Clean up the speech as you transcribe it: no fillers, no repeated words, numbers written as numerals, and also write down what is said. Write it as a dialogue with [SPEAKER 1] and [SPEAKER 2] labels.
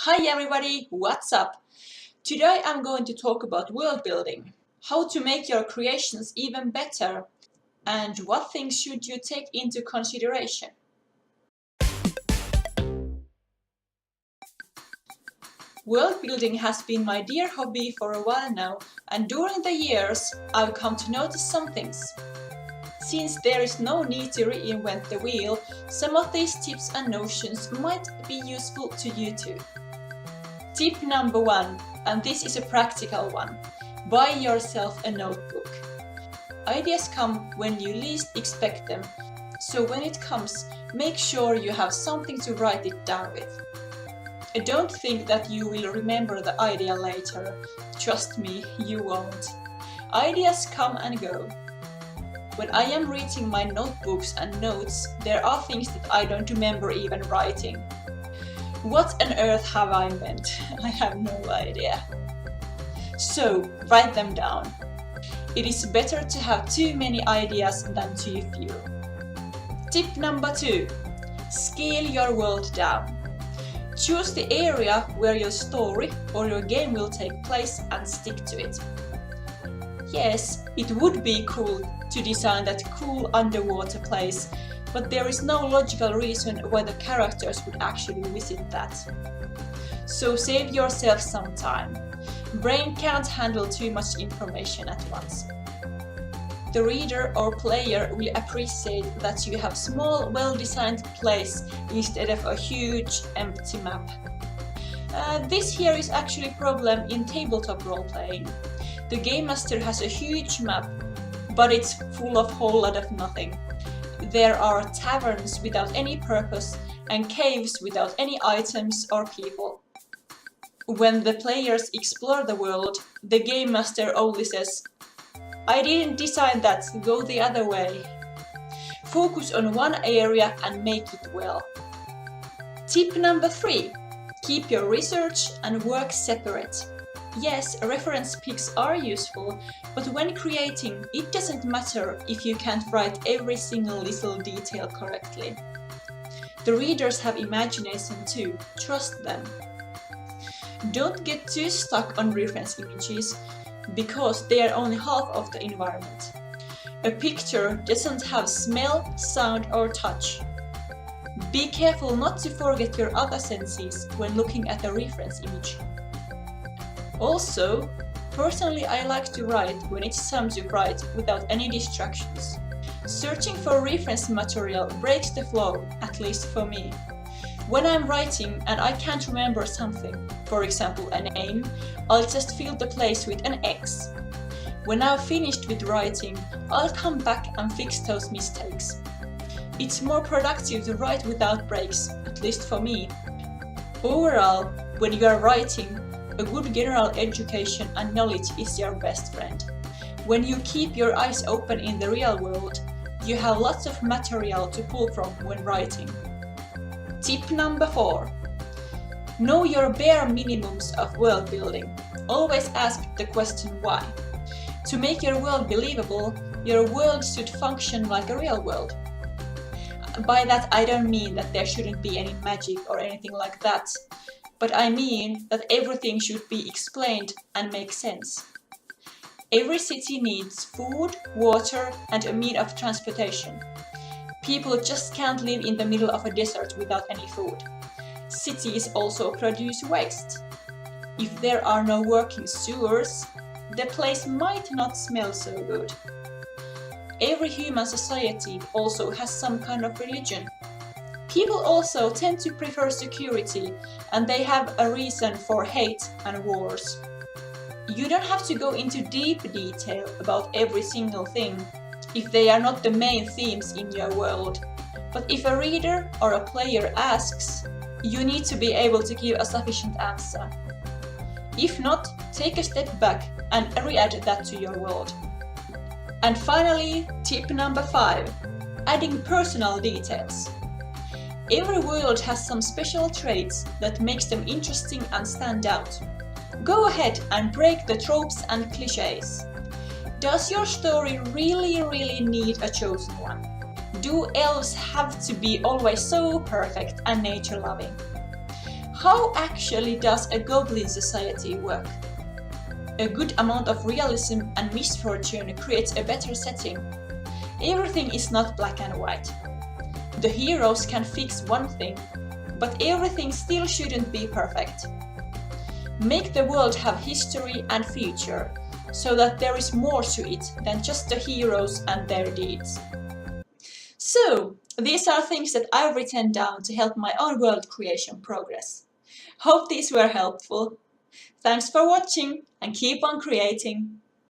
[SPEAKER 1] Hi everybody, what's up? Today I'm going to talk about world building, how to make your creations even better, and what things should you take into consideration. World building has been my dear hobby for a while now, and during the years I've come to notice some things. Since there is no need to reinvent the wheel, some of these tips and notions might be useful to you too. Tip number 1, and this is a practical one. Buy yourself a notebook. Ideas come when you least expect them, so when it comes, make sure you have something to write it down with. Don't think that you will remember the idea later. Trust me, you won't. Ideas come and go. When I am reading my notebooks and notes, there are things that I don't remember even writing. What on earth have I meant? I have no idea. So, write them down. It is better to have too many ideas than too few. Tip number 2. Scale your world down. Choose the area where your story or your game will take place and stick to it. Yes, it would be cool to design that cool underwater place, but there is no logical reason why the characters would actually visit that. So save yourself some time. Brain can't handle too much information at once. The reader or player will appreciate that you have small, well-designed place instead of a huge, empty map. This here is actually a problem in tabletop role-playing. The Game Master has a huge map, but it's full of a whole lot of nothing. There are taverns without any purpose and caves without any items or people. When the players explore the world, the Game Master only says, "I didn't design that, go the other way." Focus on one area and make it well. Tip number 3. Keep your research and work separate. Yes, reference pics are useful, but when creating, it doesn't matter if you can't write every single little detail correctly. The readers have imagination too, trust them. Don't get too stuck on reference images, because they are only half of the environment. A picture doesn't have smell, sound or touch. Be careful not to forget your other senses when looking at a reference image. Also, personally I like to write when it's time to write without any distractions. Searching for reference material breaks the flow, at least for me. When I'm writing and I can't remember something, for example a name, I'll just fill the place with an X. When I've finished with writing, I'll come back and fix those mistakes. It's more productive to write without breaks, at least for me. Overall, when you are writing, a good general education and knowledge is your best friend. When you keep your eyes open in the real world, you have lots of material to pull from when writing. Tip number 4. Know your bare minimums of world building. Always ask the question why. To make your world believable, your world should function like a real world. By that I don't mean that there shouldn't be any magic or anything like that, but I mean that everything should be explained and make sense. Every city needs food, water and a means of transportation. People just can't live in the middle of a desert without any food. Cities also produce waste. If there are no working sewers, the place might not smell so good. Every human society also has some kind of religion. People also tend to prefer security, and they have a reason for hate and wars. You don't have to go into deep detail about every single thing if they are not the main themes in your world. But if a reader or a player asks, you need to be able to give a sufficient answer. If not, take a step back and re-add that to your world. And finally, tip number 5. Adding personal details. Every world has some special traits that makes them interesting and stand out. Go ahead and break the tropes and cliches. Does your story really need a chosen one? Do elves have to be always so perfect and nature-loving? How actually does a goblin society work? A good amount of realism and misfortune creates a better setting. Everything is not black and white. The heroes can fix one thing, but everything still shouldn't be perfect. Make the world have history and future, so that there is more to it than just the heroes and their deeds. So, these are things that I've written down to help my own world creation progress. Hope these were helpful. Thanks for watching and keep on creating!